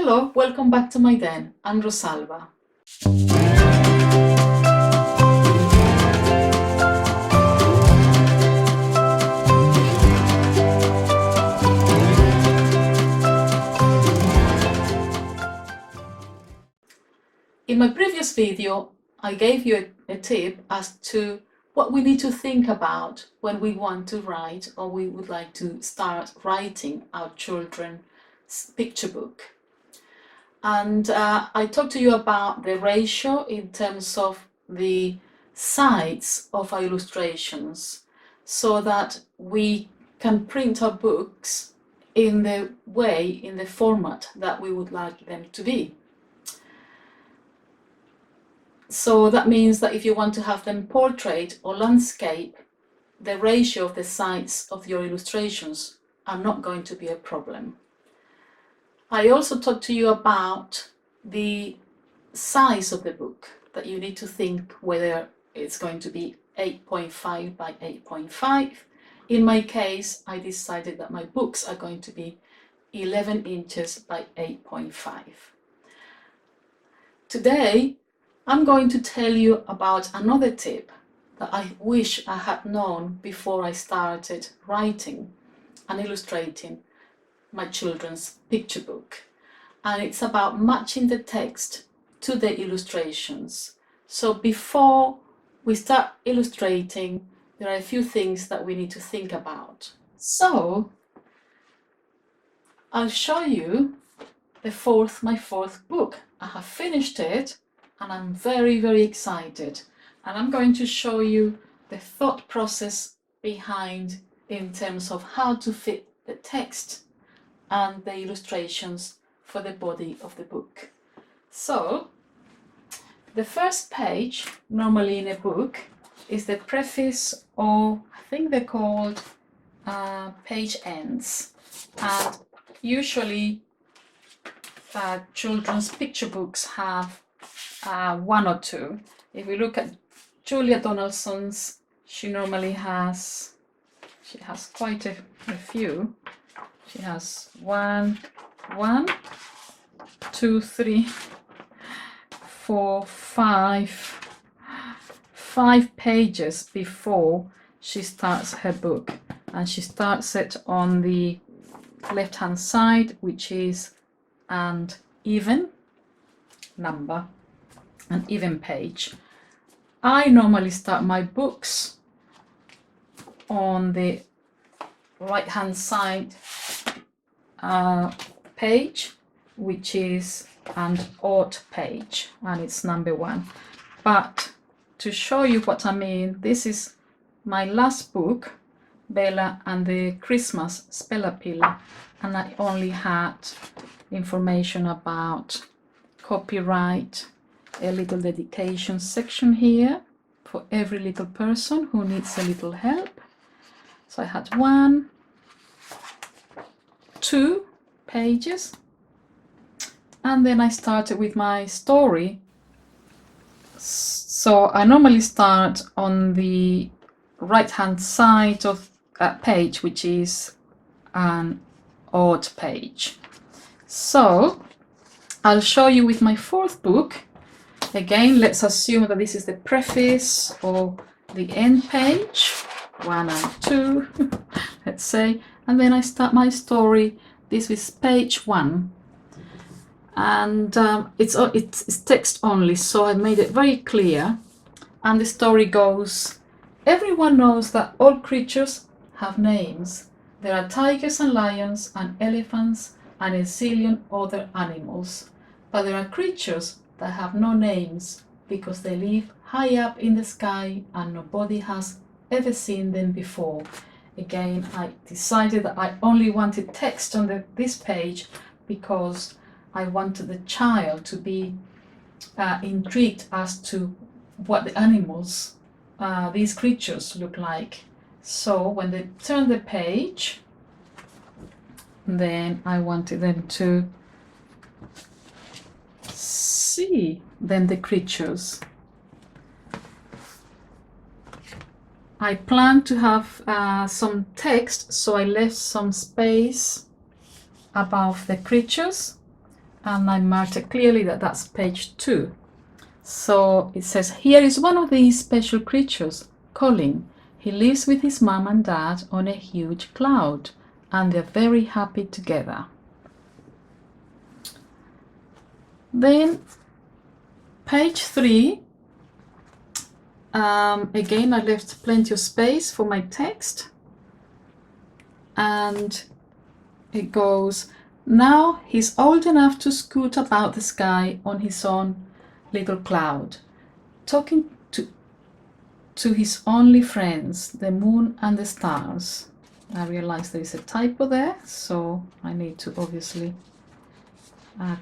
Hello, welcome back to my den. I'm Rosalba. In my previous video, I gave you a tip as to what we need to think about when we want to write or we would like to start writing our children's picture book. And I talked to you about the ratio in terms of the size of our illustrations so that we can print our books in the format that we would like them to be. So that means that if you want to have them portrait or landscape, the ratio of the size of your illustrations are not going to be a problem. I also talked to you about the size of the book, that you need to think whether it's going to be 8.5 by 8.5. In my case, I decided that my books are going to be 11 inches by 8.5. Today, I'm going to tell you about another tip that I wish I had known before I started writing and illustrating my children's picture book. And it's about matching the text to the illustrations. So before we start illustrating, there are a few things that we need to think about. So I'll show you my fourth book. I have finished it and I'm very, very excited. And I'm going to show you the thought process behind in terms of how to fit the text and the illustrations for the body of the book. So the first page, normally in a book, is the preface, or I think they're called page ends. And usually children's picture books have one or two. If we look at Julia Donaldson's, she has quite a few. She has one, two, three, four, five pages before she starts her book, and she starts it on the left hand side, which is an even number, an even page. I normally start my books on the right hand side page, which is an odd page, and it's number 1. But to show you what I mean, this is my last book, Bella and the Christmas Speller Pillar, and I only had information about copyright, a little dedication section here for every little person who needs a little help. So I had 1, 2 pages, and then I started with my story. So I normally start on the right hand side of that page, which is an odd page. So I'll show you with my fourth book. Again, let's assume that this is the preface or the end page, 1 and 2, let's say, and then I start my story. This is page 1, and it's text only, so I made it very clear. And the story goes: everyone knows that all creatures have names. There are tigers and lions and elephants and a zillion other animals, but there are creatures that have no names because they live high up in the sky and nobody has ever seen them before. Again, I decided that I only wanted text on this page because I wanted the child to be intrigued as to what the animals, these creatures, look like. So when they turn the page, then I wanted them to see then the creatures. I planned to have some text, so I left some space above the creatures, and I marked it clearly that that's page 2. So it says, here is one of these special creatures, Colin. He lives with his mom and dad on a huge cloud, and they're very happy together. Then page 3, again I left plenty of space for my text, and it goes, now he's old enough to scoot about the sky on his own little cloud, talking to his only friends, the moon and the stars. I realize there is a typo there, so I need to obviously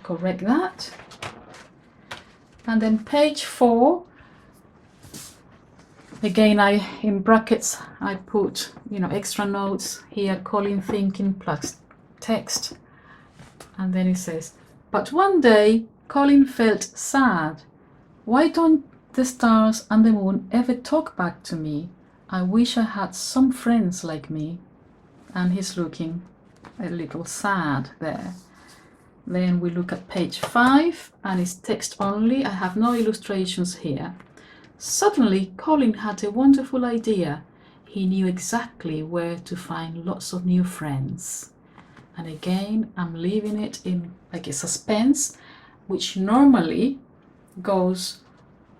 correct that. And then page 4, again, in brackets I put, extra notes here, Colin thinking plus text, and then it says, but one day Colin felt sad. Why don't the stars and the moon ever talk back to me? I wish I had some friends like me. And he's looking a little sad there. Then we look at page 5, and it's text only. I have no illustrations here. Suddenly, Colin had a wonderful idea. He knew exactly where to find lots of new friends. And again, I'm leaving it in like a suspense, which normally goes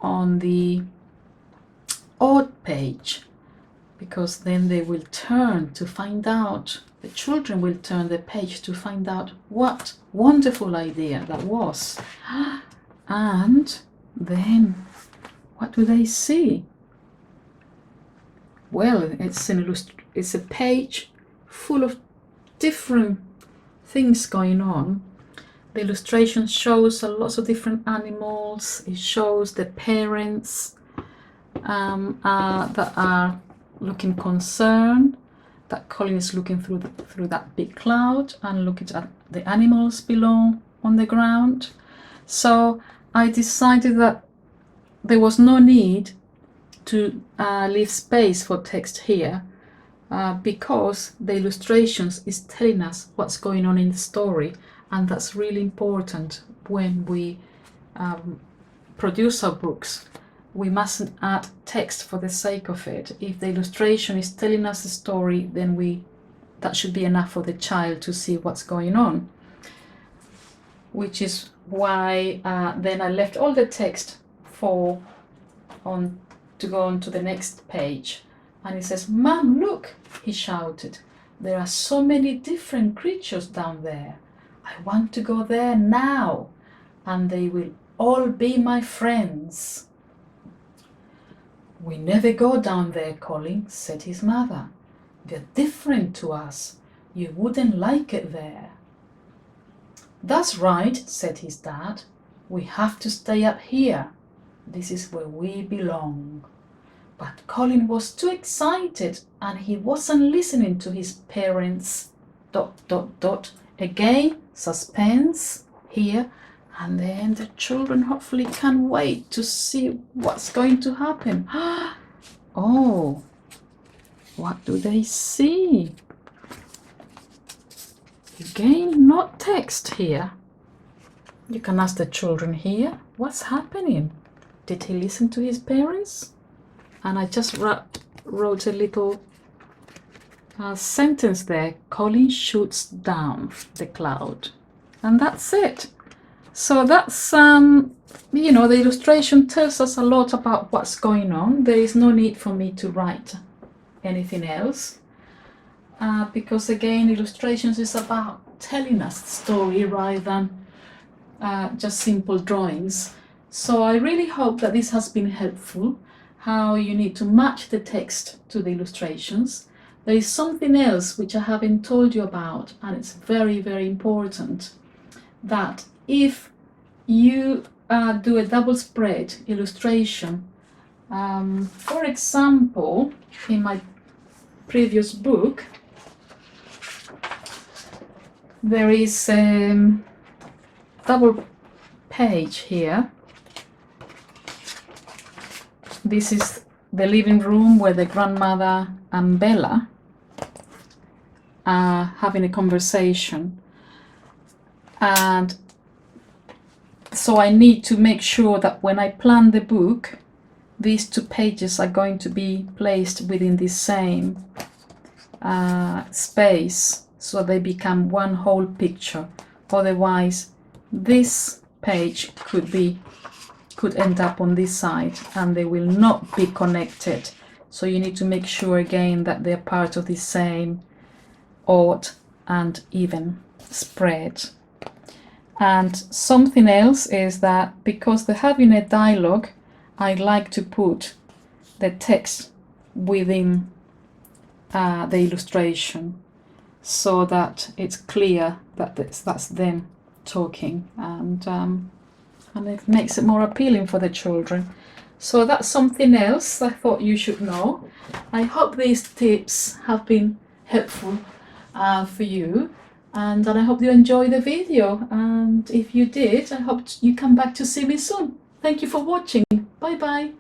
on the odd page, because then they will turn to find out, the children will turn the page to find out what wonderful idea that was. And then what do they see? Well, it's a page full of different things going on. The illustration shows lots of different animals. It shows the parents that are looking concerned, that Colin is looking through that big cloud and looking at the animals below on the ground. So I decided that there was no need to leave space for text here, because the illustrations is telling us what's going on in the story, and that's really important when we produce our books. We mustn't add text for the sake of it. If the illustration is telling us the story, then that should be enough for the child to see what's going on. Which is why then I left all the text to go on to the next page. And he says, Mum, look, he shouted. There are so many different creatures down there. I want to go there now, and they will all be my friends. We never go down there, Colin, said his mother. They're different to us. You wouldn't like it there. That's right, said his dad. We have to stay up here. This is where we belong. But Colin was too excited, and he wasn't listening to his parents. ... Again, suspense here, and then the children hopefully can wait to see what's going to happen. Oh, what do they see? Again, not text here. You can ask the children here, what's happening? Did he listen to his parents? And I just wrote a little sentence there. Colin shoots down the cloud, and that's it. So that's the illustration tells us a lot about what's going on. There is no need for me to write anything else, because again, illustrations is about telling us the story rather than just simple drawings. So I really hope that this has been helpful, how you need to match the text to the illustrations. There is something else which I haven't told you about, and it's very, very important, that if you do a double spread illustration, for example, in my previous book, there is a double page here. This is the living room where the grandmother and Bella are having a conversation, and So I need to make sure that when I plan the book, these 2 pages are going to be placed within the same space, so they become one whole picture. Otherwise, this page could end up on this side and they will not be connected. So you need to make sure again that they're part of the same odd and even spread. And something else is that because they're having a dialogue, I like to put the text within the illustration, so that it's clear that that's them talking, and it makes it more appealing for the children. So that's something else I thought you should know. I hope these tips have been helpful for you, and I hope you enjoy the video, and if you did, I hope you come back to see me soon. Thank you for watching. Bye bye.